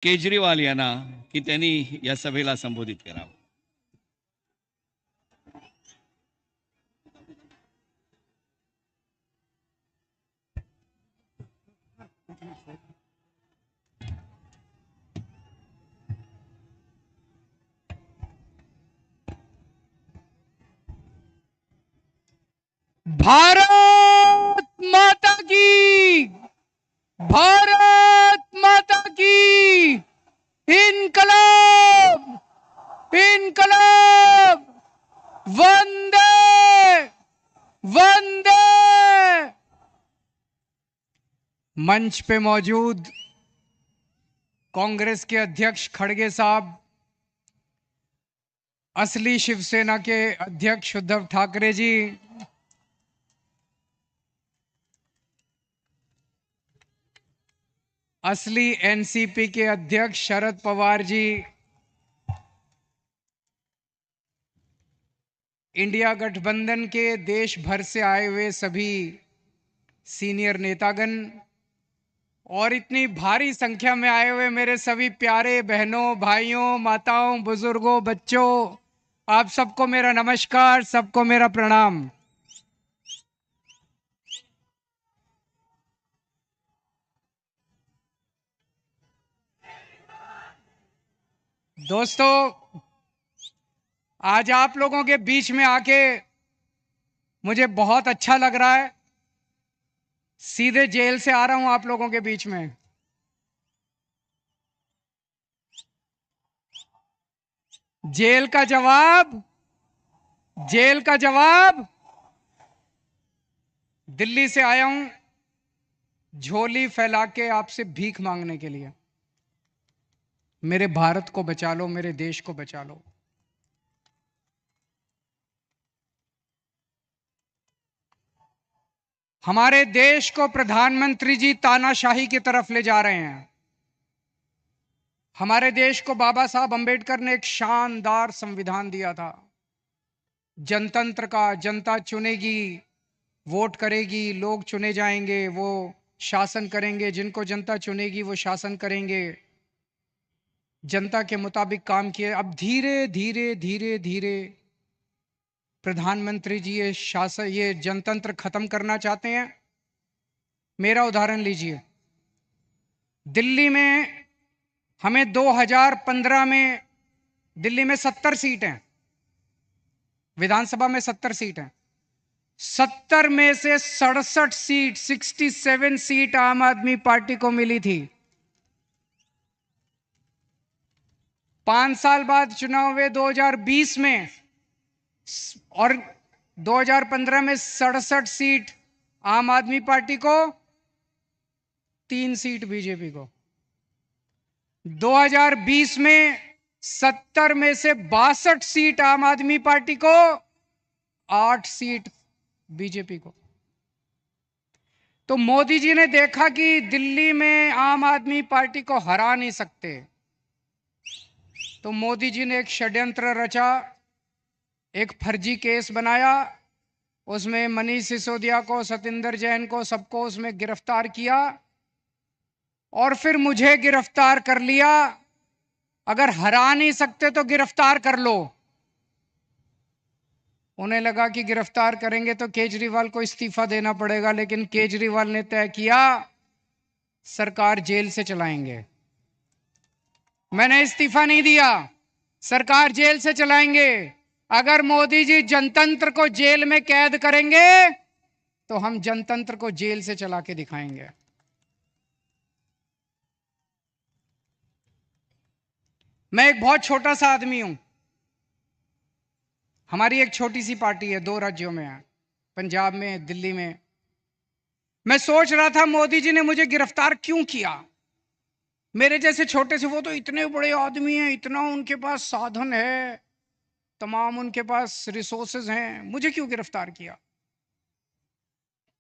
केजरीवाल यांना की त्यांनी या सभेला संबोधित करावं. भारत माता की, भारत माता की, इनकलाब, इनकलाब, वंदे वंदे. मंच पे मौजूद कांग्रेस के अध्यक्ष खड़गे साहब, असली शिवसेना के अध्यक्ष उद्धव ठाकरे जी, असली एनसीपी के अध्यक्ष शरद पवार जी, इंडिया गठबंधन के देश भर से आए हुए सभी सीनियर नेतागण और इतनी भारी संख्या में आए हुए मेरे सभी प्यारे बहनों, भाइयों, माताओं, बुजुर्गों, बच्चों, आप सबको मेरा नमस्कार, सबको मेरा प्रणाम. दोस्तों, आज आप लोगों के बीच में आके मुझे बहुत अच्छा लग रहा है. सीधे जेल से आ रहा हूं आप लोगों के बीच में. जेल का जवाब, जेल का जवाब, दिल्ली से आया हूं झोली फैला के आपसे भीख मांगने के लिए. मेरे भारत को बचा लो, मेरे देश को बचा लो. हमारे देश को प्रधानमंत्री जी तानाशाही की तरफ ले जा रहे हैं. हमारे देश को बाबा साहब अंबेडकर ने एक शानदार संविधान दिया था, जनतंत्र का. जनता चुनेगी, वोट करेगी, लोग चुने जाएंगे, वो शासन करेंगे. जिनको जनता चुनेगी वो शासन करेंगे. जनता के मुताबिक काम किए. अब धीरे धीरे धीरे धीरे प्रधानमंत्री जी ये शासन, ये जनतंत्र खत्म करना चाहते हैं. मेरा उदाहरण लीजिए. दिल्ली में हमें 2015 में दिल्ली में 70 सीट हैं, विधानसभा में 70 सीट हैं. 70 में से 67 सीट, 67 सीट आम आदमी पार्टी को मिली थी. 5 साल बाद चुनाव हुए 2020 में और 2015 में 67 सीट आम आदमी पार्टी को, 3 सीट बीजेपी को. 2020 में 70 में से 62 सीट आम आदमी पार्टी को, 8 सीट बीजेपी को. तो मोदी जी ने देखा कि दिल्ली में आम आदमी पार्टी को हरा नहीं सकते, तो मोदी जी ने एक षड्यंत्र रचा, एक फर्जी केस बनाया. उसमें मनीष सिसोदिया को, सतिंदर जैन को, सबको उसमें गिरफ्तार किया और फिर मुझे गिरफ्तार कर लिया. अगर हरा नहीं सकते तो गिरफ्तार कर लो. उन्हें लगा कि गिरफ्तार करेंगे तो केजरीवाल को इस्तीफा देना पड़ेगा, लेकिन केजरीवाल ने तय किया सरकार जेल से चलाएंगे. मैंने इस्तीफा नहीं दिया, सरकार जेल से चलाएंगे. अगर मोदी जी जनतंत्र को जेल में कैद करेंगे तो हम जनतंत्र को जेल से चला के दिखाएंगे. मैं एक बहुत छोटा सा आदमी हूं. हमारी एक छोटी सी पार्टी है, 2 राज्यों में है, पंजाब में, दिल्ली में. मैं सोच रहा था मोदी जी ने मुझे गिरफ्तार क्यों किया. मेरे जैसे छोटे से, वो तो इतने बड़े आदमी हैं, इतना उनके पास साधन है, तमाम उनके पास रिसोर्सेज हैं, मुझे क्यों गिरफ्तार किया.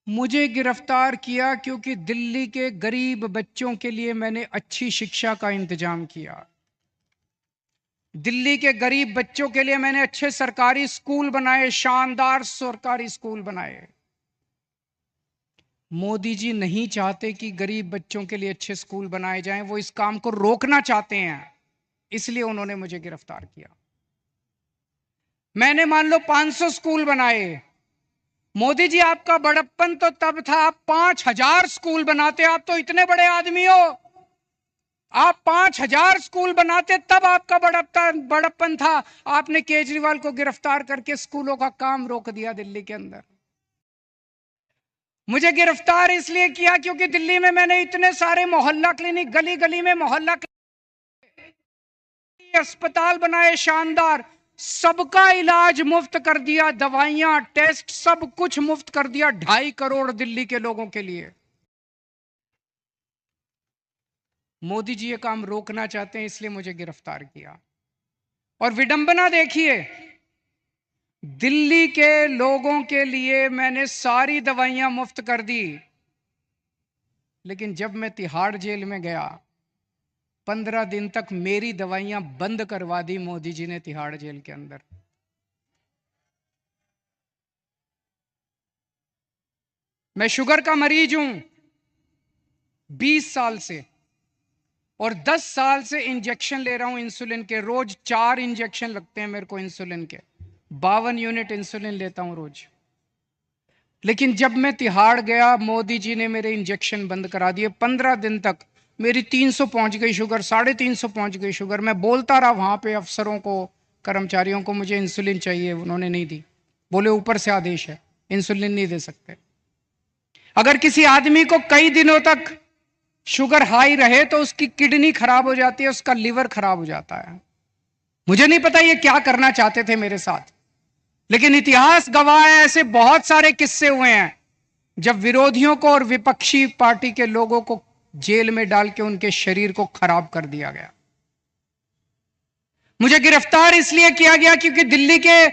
मुझे गिरफ्तार किया क्योंकि दिल्ली के गरीब बच्चों के लिए मैंने अच्छी शिक्षा का इंतजाम किया. दिल्ली के गरीब बच्चों के लिए मैंने अच्छे सरकारी स्कूल बनाए, शानदार सरकारी स्कूल बनाए. मोदी जी नहीं चाहते कि गरीब बच्चों के लिए अच्छे स्कूल बनाए जाएं, वो इस काम को रोकना चाहते हैं, इसलिए उन्होंने मुझे गिरफ्तार किया। मैंने मान लो 500 स्कूल बनाए। मोदी जी, आपका बड़प्पन तो तब था आप 5000 स्कूल बनाते, आप तो इतने बड़े आदमी हो, आप 5000 स्कूल बनाते तब आपका बड़प्पन था। आपने केजरीवाल को गिरफ्तार करके स्कूलों का काम रोक दिया दिल्ली के अंदर। मुझे गिरफ्तार इसलिए किया क्योंकि दिल्ली में मैंने इतने सारे मोहल्ला क्लिनिक, गली गली में मोहल्ला क्लिनिक, अस्पताल बनाए शानदार, सबका इलाज मुफ्त कर दिया, दवाइयां, टेस्ट, सब कुछ मुफ्त कर दिया 2.5 करोड़ दिल्ली के लोगों के लिए। मोदी जी ये काम रोकना चाहते हैं, इसलिए मुझे गिरफ्तार किया। और विडंबना देखिए, दिल्ली के लोगों के लिए मैंने सारी दवाइयां मुफ्त कर दी, लेकिन जब मैं तिहाड़ जेल में गया 15 दिन तक मेरी दवाइयां बंद करवा दी मोदी जी ने तिहाड़ जेल के अंदर। मैं शुगर का मरीज हूं 20 साल से, और 10 साल से इंजेक्शन ले रहा हूं इंसुलिन के। रोज 4 इंजेक्शन लगते हैं मेरे को इंसुलिन के, 52 यूनिट इंसुलिन लेता हूं रोज। लेकिन जब मैं तिहाड़ गया, मोदी जी ने मेरे इंजेक्शन बंद करा दिए। 15 दिन तक मेरी 300 पहुंच गई शुगर, 350 पहुंच गई शुगर। मैं बोलता रहा वहां पे अफसरों को, कर्मचारियों को, मुझे इंसुलिन चाहिए, उन्होंने नहीं दी। बोले ऊपर से आदेश है, इंसुलिन नहीं दे सकते। अगर किसी आदमी को कई दिनों तक शुगर हाई रहे तो उसकी किडनी खराब हो जाती है, उसका लिवर खराब हो जाता है। मुझे नहीं पता ये क्या करना चाहते थे मेरे साथ, लेकिन इतिहास गवाह है, ऐसे बहुत सारे किस्से हुए हैं जब विरोधियों को और विपक्षी पार्टी के लोगों को जेल में डाल के उनके शरीर को खराब कर दिया गया। मुझे गिरफ्तार इसलिए किया गया क्योंकि दिल्ली के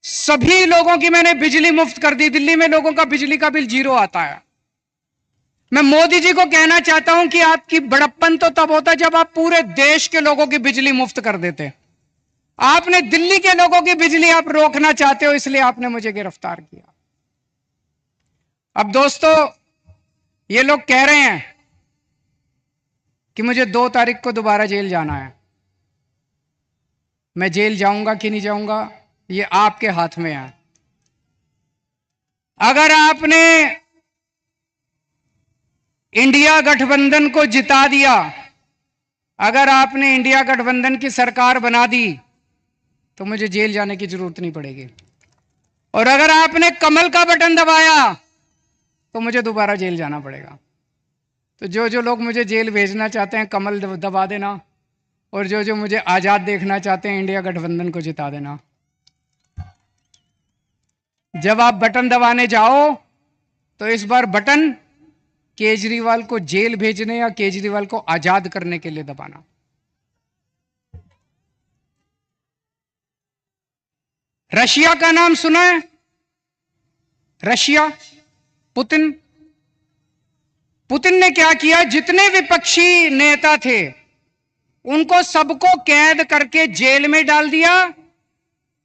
सभी लोगों की मैंने बिजली मुफ्त कर दी। दिल्ली में लोगों का बिजली का बिल 0 आता है। मैं मोदी जी को कहना चाहता हूं कि आपकी बड़प्पन तो तब होता जब आप पूरे देश के लोगों की बिजली मुफ्त कर देते। आपने दिल्ली के लोगों की बिजली आप रोकना चाहते हो, इसलिए आपने मुझे गिरफ्तार किया। अब दोस्तों, ये लोग कह रहे हैं कि मुझे 2 तारीख को दोबारा जेल जाना है। मैं जेल जाऊंगा कि नहीं जाऊंगा, ये आपके हाथ में है। अगर आपने इंडिया गठबंधन को जिता दिया, अगर आपने इंडिया गठबंधन की सरकार बना दी, तो मुझे जेल जाने की जरूरत नहीं पड़ेगी। और अगर आपने कमल का बटन दबाया तो मुझे दोबारा जेल जाना पड़ेगा। तो जो जो लोग मुझे जेल भेजना चाहते हैं, कमल दबा देना, और जो जो मुझे आजाद देखना चाहते हैं, इंडिया गठबंधन को जिता देना। जब आप बटन दबाने जाओ तो इस बार बटन केजरीवाल को जेल भेजने या केजरीवाल को आजाद करने के लिए दबाना। रशिया का नाम सुना है? Russia, Putin. पुतिन ने क्या किया, जितने विपक्षी नेता थे उनको सबको कैद करके जेल में डाल दिया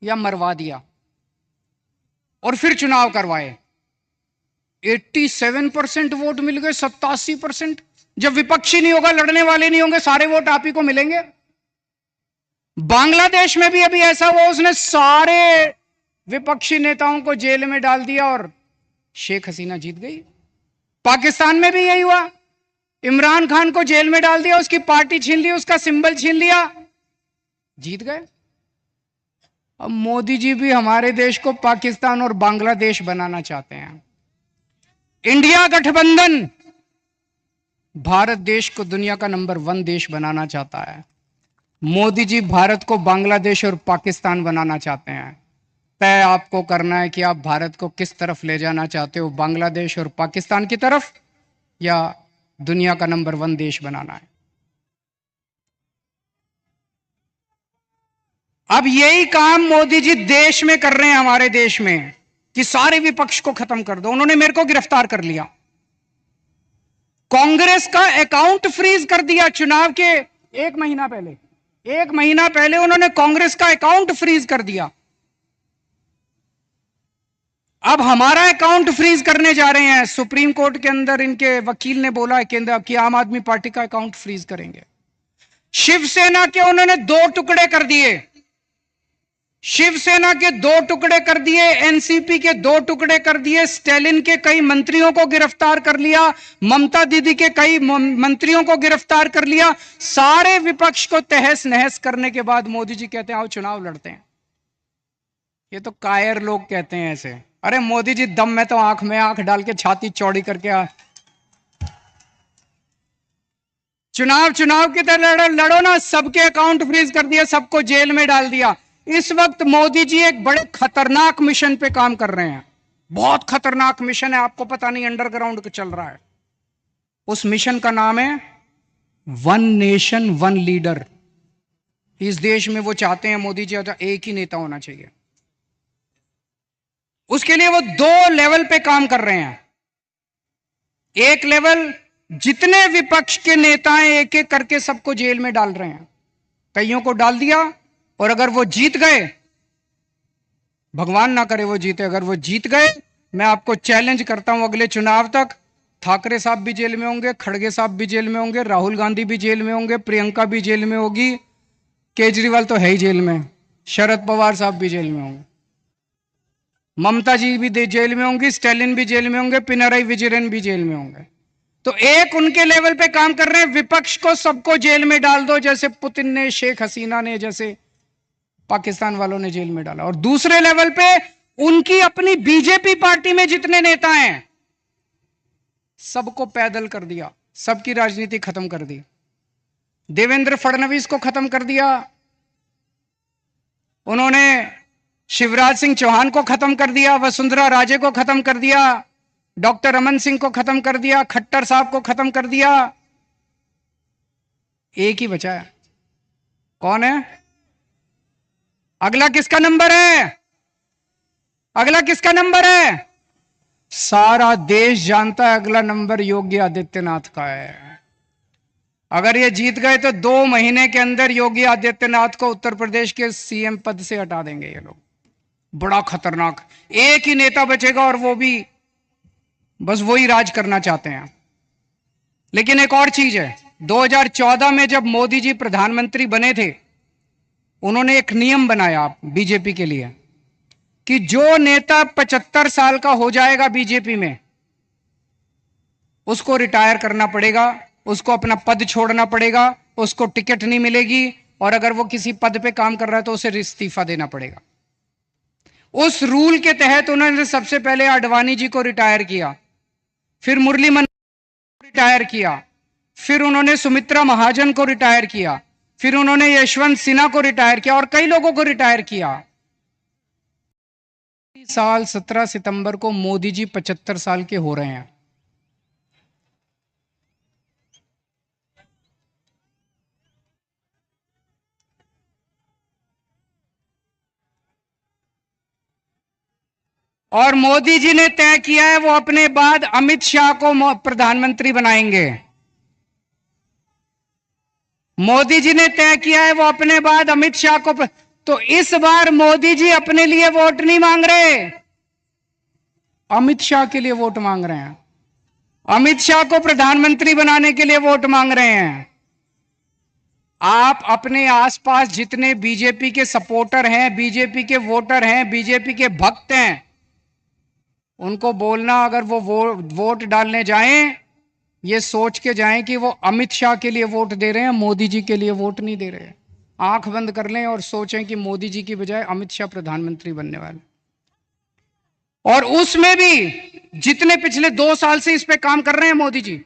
या मरवा दिया, और फिर चुनाव करवाए। 87% वोट मिल गए, 87%। जब विपक्षी नहीं होगा, लड़ने वाले नहीं होंगे, सारे वोट आप ही को मिलेंगे। बांग्लादेश में भी अभी ऐसा हुआ, उसने सारे विपक्षी नेताओं को जेल में डाल दिया और शेख हसीना जीत गई। पाकिस्तान में भी यही हुआ, इमरान खान को जेल में डाल दिया, उसकी पार्टी छीन ली, उसका सिंबल छीन लिया, जीत गए। अब मोदी जी भी हमारे देश को पाकिस्तान और बांग्लादेश बनाना चाहते हैं। इंडिया गठबंधन भारत देश को दुनिया का नंबर 1 देश बनाना चाहता है। मोदी जी भारत को बांग्लादेश और पाकिस्तान बनाना चाहते हैं। तय आपको करना है कि आप भारत को किस तरफ ले जाना चाहते हो, बांग्लादेश और पाकिस्तान की तरफ, या दुनिया का नंबर 1 देश बनाना है। अब यही काम मोदी जी देश में कर रहे हैं, हमारे देश में, कि सारे विपक्ष को खत्म कर दो। उन्होंने मेरे को गिरफ्तार कर लिया, कांग्रेस का अकाउंट फ्रीज कर दिया। चुनाव के 1 महीना पहले उन्होंने कांग्रेस का अकाउंट फ्रीज कर दिया। अब हमारा अकाउंट फ्रीज करने जा रहे हैं। सुप्रीम कोर्ट के अंदर इनके वकील ने बोला है केंद्र कि आम आदमी पार्टी का अकाउंट फ्रीज करेंगे। शिवसेना के उन्होंने 2 टुकड़े कर दिए, शिवसेना के 2 टुकड़े कर दिए, एनसीपी के 2 टुकड़े कर दिए, स्टालिन के कई मंत्रियों को गिरफ्तार कर लिया, ममता दीदी के कई मंत्रियों को गिरफ्तार कर लिया। सारे विपक्ष को तहस नहस करने के बाद मोदी जी कहते हैं आओ चुनाव लड़ते हैं। ये तो कायर लोग कहते हैं ऐसे। अरे मोदी जी दम में तो आंख में आंख डाल के छाती चौड़ी करके चुनाव की तरह लड़ो ना। सबके अकाउंट फ्रीज कर दिया, सबको जेल में डाल दिया। इस वक्त मोदी जी एक बड़े खतरनाक मिशन पे काम कर रहे हैं। बहुत खतरनाक मिशन है, आपको पता नहीं अंडरग्राउंड चल रहा है। उस मिशन का नाम है वन नेशन वन लीडर। इस देश में वो चाहते हैं मोदी जी एक ही नेता होना चाहिए। उसके लिए वो 2 लेवल पे काम कर रहे हैं। एक लेवल जितने विपक्ष के नेता हैं एक एक करके सबको जेल में डाल रहे हैं। कईयों को डाल दिया, और अगर वो जीत गए, भगवान ना करे वो जीते, अगर वो जीत गए, मैं आपको चैलेंज करता हूं अगले चुनाव तक ठाकरे साहब भी जेल में होंगे, खड़गे साहब भी जेल में होंगे, राहुल गांधी भी जेल में होंगे, प्रियंका भी जेल में होगी, केजरीवाल तो है ही जेल में, शरद पवार साहब भी जेल में होंगे, ममता जी भी जेल में होंगी, स्टालिन भी जेल में होंगे, पिनराई विजयन भी जेल में होंगे। तो एक उनके लेवल पे काम कर रहे हैं, विपक्ष को सबको जेल में डाल दो, जैसे पुतिन ने, शेख हसीना ने, जैसे पाकिस्तान वालों ने जेल में डाला। और दूसरे लेवल पे उनकी अपनी बीजेपी पार्टी में जितने नेता हैं सबको पैदल कर दिया, सबकी राजनीति खत्म कर दी। देवेंद्र फडणवीस को खत्म कर दिया उन्होंने, शिवराज सिंह चौहान को खत्म कर दिया, वसुंधरा राजे को खत्म कर दिया, डॉक्टर रमन सिंह को खत्म कर दिया, खट्टर साहब को खत्म कर दिया। एक ही बचा है, कौन है? अगला किसका नंबर है? अगला किसका नंबर है? सारा देश जानता है अगला नंबर योगी आदित्यनाथ का है। अगर ये जीत गए तो 2 महीने के अंदर योगी आदित्यनाथ को उत्तर प्रदेश के सीएम पद से हटा देंगे ये लोग। बड़ा खतरनाक, एक ही नेता बचेगा और वो भी बस वही राज करना चाहते हैं। लेकिन एक और चीज है, 2014 में जब मोदी जी प्रधानमंत्री बने थे, उन्होंने एक नियम बनाया बीजेपी के लिए कि जो नेता 75 साल का हो जाएगा बीजेपी में, उसको रिटायर करना पड़ेगा, उसको अपना पद छोड़ना पड़ेगा, उसको टिकट नहीं मिलेगी, और अगर वो किसी पद पे काम कर रहा है तो उसे इस्तीफा देना पड़ेगा। उस रूल के तहत उन्होंने सबसे पहले आडवाणी जी को रिटायर किया, फिर मुरली मनोहर को रिटायर किया, फिर उन्होंने सुमित्रा महाजन को रिटायर किया, फिर उन्होंने यशवंत सिन्हा को रिटायर किया, और कई लोगों को रिटायर किया। साल 17 सितंबर को मोदी जी 75 साल के हो रहे हैं। और मोदी जी ने तय किया है वो अपने बाद अमित शाह को प्रधानमंत्री बनाएंगे। मोदी जी ने तय किया है वो अपने बाद अमित शाह को तो इस बार मोदी जी अपने लिए वोट नहीं मांग रहे, अमित शाह के लिए वोट मांग रहे हैं। अमित शाह को प्रधानमंत्री बनाने के लिए वोट मांग रहे हैं। आप अपने आसपास जितने बीजेपी के सपोर्टर हैं, बीजेपी के वोटर हैं, बीजेपी के भक्त हैं, उनको बोलना अगर वो वोट डालने जाएं, ये सोच के जाएं कि वो अमित शाह के लिए वोट दे रहे हैं, मोदी जी के लिए वोट नहीं दे रहे हैं। आंख बंद कर लें और सोचें कि मोदी जी की बजाय अमित शाह प्रधानमंत्री बनने वाले। और उसमें भी जितने पिछले 2 साल से इस पे काम कर रहे हैं मोदी जी,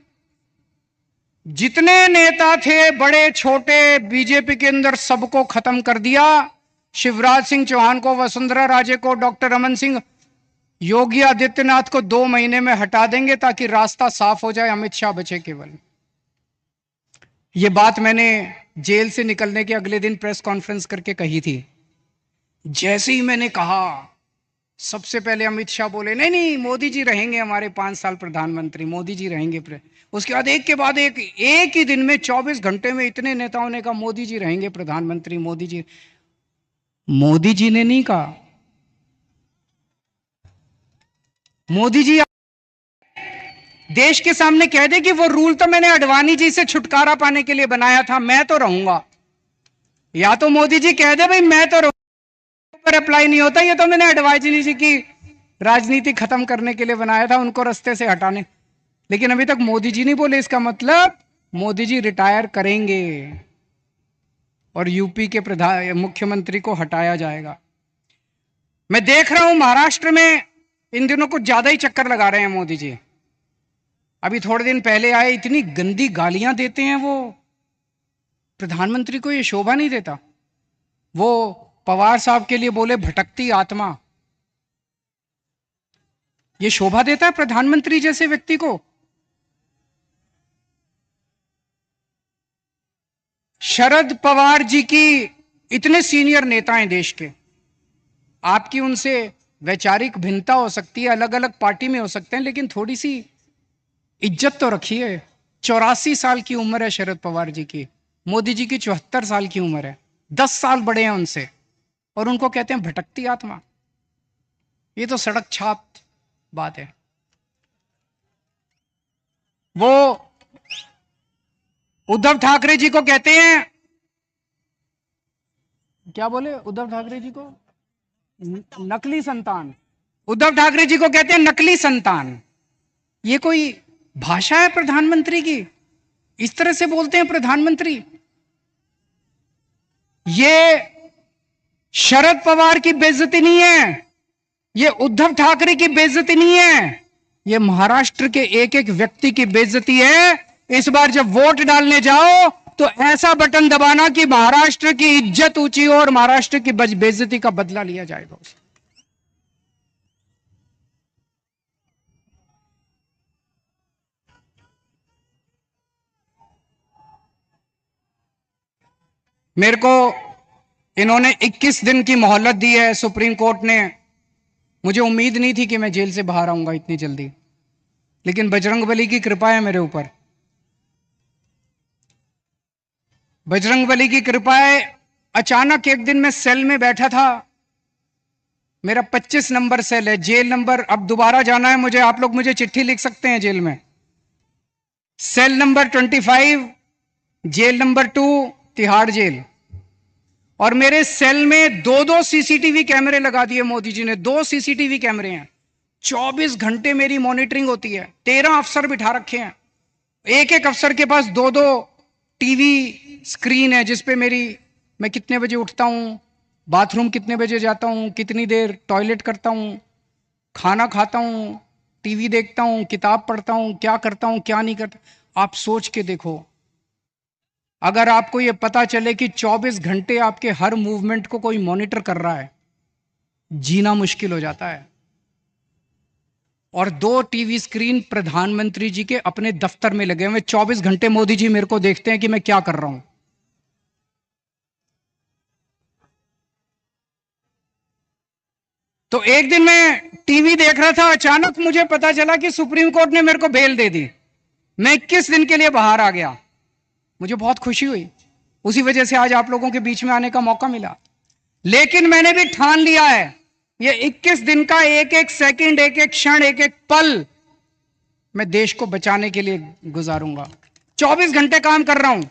जितने नेता थे बड़े छोटे बीजेपी के अंदर, सबको खत्म कर दिया। शिवराज सिंह चौहान को, वसुंधरा राजे को, डॉक्टर रमन सिंह, योगी आदित्यनाथ को 2 महीने में हटा देंगे ताकि रास्ता साफ हो जाए, अमित शाह बचे केवल। यह बात मैंने जेल से निकलने के अगले दिन प्रेस कॉन्फ्रेंस करके कही थी। जैसे ही मैंने कहा, सबसे पहले अमित शाह बोले नहीं नहीं मोदी जी रहेंगे हमारे 5 साल प्रधानमंत्री, मोदी जी रहेंगे। उसके बाद एक के बाद एक ही दिन में 24 घंटे में इतने नेताओं ने कहा मोदी जी रहेंगे प्रधानमंत्री, मोदी जी। मोदी जी ने नहीं कहा, मोदी जी देश के सामने कह दे कि वो रूल तो मैंने अडवाणी जी से छुटकारा पाने के लिए बनाया था, मैं तो रहूंगा। या तो मोदी जी कह दे भाई मैं तो पर अप्लाई नहीं होता, ये तो मैंने अडवाणी जी की राजनीति खत्म करने के लिए बनाया था, उनको रास्ते से हटाने। लेकिन अभी तक मोदी जी नहीं बोले, इसका मतलब मोदी जी रिटायर करेंगे और यूपी के प्रधान मुख्यमंत्री को हटाया जाएगा। मैं देख रहा हूं महाराष्ट्र में इन दिनों कुछ ज्यादा ही चक्कर लगा रहे हैं मोदी जी। अभी थोड़े दिन पहले आए, इतनी गंदी गालियां देते हैं वो, प्रधानमंत्री को ये शोभा नहीं देता। वो पवार साहब के लिए बोले भटकती आत्मा, ये शोभा देता है प्रधानमंत्री जैसे व्यक्ति को? शरद पवार जी की, इतने सीनियर नेता हैं देश के, आपकी उनसे वैचारिक भिन्नता हो सकती है, अलग अलग पार्टी में हो सकते हैं, लेकिन थोड़ी सी इज्जत तो रखिए। 84 साल की उम्र है शरद पवार जी की, मोदी जी की 74 साल की उम्र है, 10 साल बड़े हैं उनसे, और उनको कहते हैं भटकती आत्मा। ये तो सड़क छाप बात है। वो उद्धव ठाकरे जी को कहते हैं, क्या बोले उद्धव ठाकरे जी को? नकली संतान। उद्धव ठाकरे जी को कहते हैं नकली संतान। ये कोई भाषा है प्रधानमंत्री की? इस तरह से बोलते हैं प्रधानमंत्री? ये शरद पवार की बेइज्जती नहीं है, ये उद्धव ठाकरे की बेइज्जती नहीं है, ये महाराष्ट्र के एक एक व्यक्ति की बेइज्जती है। इस बार जब वोट डालने जाओ तो ऐसा बटन दबाना कि महाराष्ट्र की इज्जत ऊंची हो और महाराष्ट्र की बेइज्जती का बदला लिया जाएगा उसे। मेरे को इन्होंने 21 दिन की मोहलत दी है सुप्रीम कोर्ट ने। मुझे उम्मीद नहीं थी कि मैं जेल से बाहर आऊंगा इतनी जल्दी, लेकिन बजरंगबली की कृपा है मेरे ऊपर। बजरंगबली की कृपा है। अचानक एक दिन मैं सेल में बैठा था, मेरा 25 नंबर सेल है, जेल नंबर, अब दोबारा जाना है मुझे, आप लोग मुझे चिट्ठी लिख सकते हैं जेल में। Cell number 25, jail number 2, Tihar jail. और मेरे सेल में दो दो सीसीटीवी कैमरे लगा दिए मोदी जी ने, 2 सीसीटीवी कैमरे हैं, 24 घंटे मेरी मॉनिटरिंग होती है। 13 अफसर बिठा रखे हैं, एक एक अफसर के पास 2-2 टीवी स्क्रीन है जिसपे मैं कितने बजे उठता हूं, बाथरूम कितने बजे जाता हूं, कितनी देर टॉयलेट करता हूं, खाना खाता हूं, टीवी देखता हूं, किताब पढ़ता हूं, क्या करता हूं क्या नहीं करता। आप सोच के देखो, अगर आपको यह पता चले कि 24 घंटे आपके हर मूवमेंट को कोई मॉनिटर कर रहा है, जीना मुश्किल हो जाता है। और 2 टीवी स्क्रीन प्रधानमंत्री जी के अपने दफ्तर में लगे हुए, 24 घंटे मोदी जी मेरे को देखते हैं कि मैं क्या कर रहा हूं। तो एक दिन मैं टीवी देख रहा था, अचानक मुझे पता चला कि सुप्रीम कोर्ट ने मेरे को बेल दे दी। मैं 21 दिन के लिए बाहर आ गया, मुझे बहुत खुशी हुई, उसी वजह से आज आप लोगों के बीच में आने का मौका मिला। लेकिन मैंने भी ठान लिया है, ये 21 दिन का एक एक सेकंड, एक एक क्षण, एक एक पल मैं देश को बचाने के लिए गुजारूंगा। 24 घंटे काम कर रहा हूं।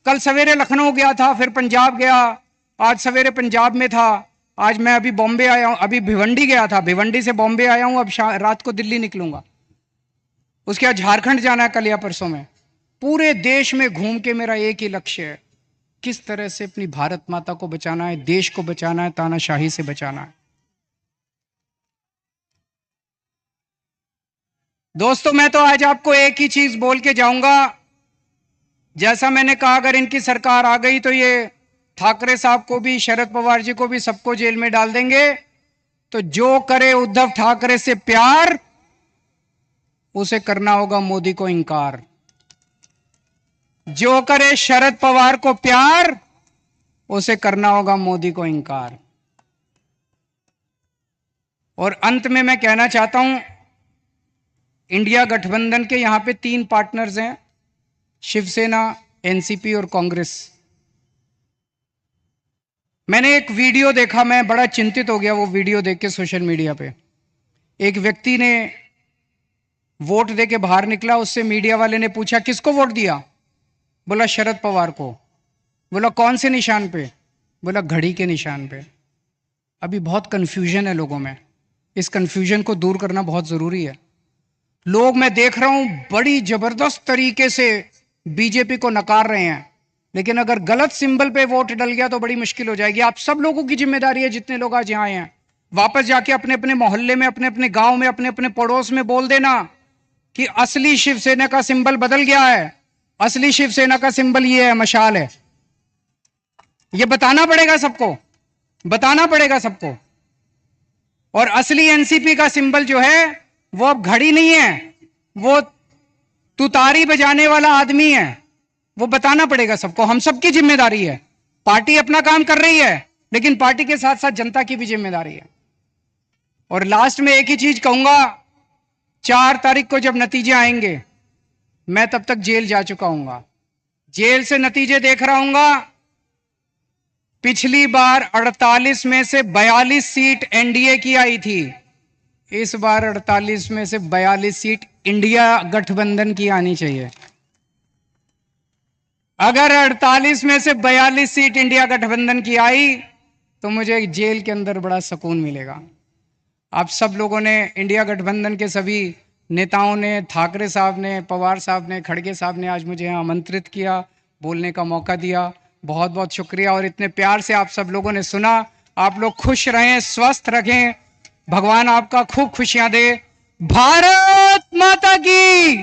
कल सवेरे लखनऊ गया था, फिर पंजाब गया, आज सवेरे पंजाब में था, आज मैं अभी बॉम्बे आया हूं, अभी भिवंडी गया था, भिवंडी से बॉम्बे आया हूं, अब रात को दिल्ली निकलूंगा, उसके बाद झारखंड जाना है कल या परसों में। पूरे देश में घूम के मेरा एक ही लक्ष्य है, किस तरह से अपनी भारत माता को बचाना है, देश को बचाना है, तानाशाही से बचाना है। दोस्तों, मैं तो आज आपको एक ही चीज बोल के जाऊंगा, जैसा मैंने कहा, अगर इनकी सरकार आ गई तो ये ठाकरे साहब को भी, शरद पवार जी को भी, सबको जेल में डाल देंगे। तो जो करे उद्धव ठाकरे से प्यार, उसे करना होगा मोदी को इंकार। जो करे शरद पवार को प्यार, उसे करना होगा मोदी को इंकार। और अंत में मैं कहना चाहता हूं, इंडिया गठबंधन के यहां पे 3 पार्टनर्स हैं, शिवसेना, एनसीपी और कांग्रेस। मैंने एक वीडियो देखा, मैं बड़ा चिंतित हो गया वो वीडियो देख के सोशल मीडिया पे। एक व्यक्ति ने वोट दे के बाहर निकला, उससे मीडिया वाले ने पूछा किसको वोट दिया? बोला शरद पवार को। बोला कौन से निशान पे? बोला घड़ी के निशान पे। अभी बहुत कंफ्यूजन है लोगों में, इस कंफ्यूजन को दूर करना बहुत जरूरी है। लोग, मैं देख रहा हूं, बड़ी जबरदस्त तरीके से बीजेपी को नकार रहे हैं, लेकिन अगर गलत सिंबल पे वोट डल गया तो बड़ी मुश्किल हो जाएगी। आप सब लोगों की जिम्मेदारी है, जितने लोग आज यहां आए हैं, वापस जाके अपने अपने मोहल्ले में, अपने अपने गांव में, अपने अपने पड़ोस में बोल देना कि असली शिवसेना का सिंबल बदल गया है, असली शिवसेना का सिंबल ये है, मशाल है। ये बताना पड़ेगा सबको, बताना पड़ेगा सबको। और असली एनसीपी का सिंबल जो है वो अब घड़ी नहीं है, वो तुतारी बजाने वाला आदमी है। वो बताना पड़ेगा सबको, हम सबकी जिम्मेदारी है। पार्टी अपना काम कर रही है, लेकिन पार्टी के साथ साथ जनता की भी जिम्मेदारी है। और लास्ट में एक ही चीज कहूंगा, 4 तारीख को जब नतीजे आएंगे, मैं तब तक जेल जा चुका हूंगा, जेल से नतीजे देख रहा हूंगा। पिछली बार 48 में से 42 सीट एनडीए की आई थी, इस बार 48 में से 42 सीट इंडिया गठबंधन की आनी चाहिए। अगर 48 में से 42 सीट इंडिया गठबंधन की आई तो मुझे जेल के अंदर बड़ा सुकून मिलेगा। आप सब लोगों ने, इंडिया गठबंधन के सभी नेताओं ने, ठाकरे साहब ने, पवार साहब ने, खड़गे साहब ने आज मुझे यहाँ आमंत्रित किया, बोलने का मौका दिया, बहुत बहुत शुक्रिया। और इतने प्यार से आप सब लोगों ने सुना। आप लोग खुश रहें, स्वस्थ रखें, भगवान आपका खूब खुशियां दे। भारत माता की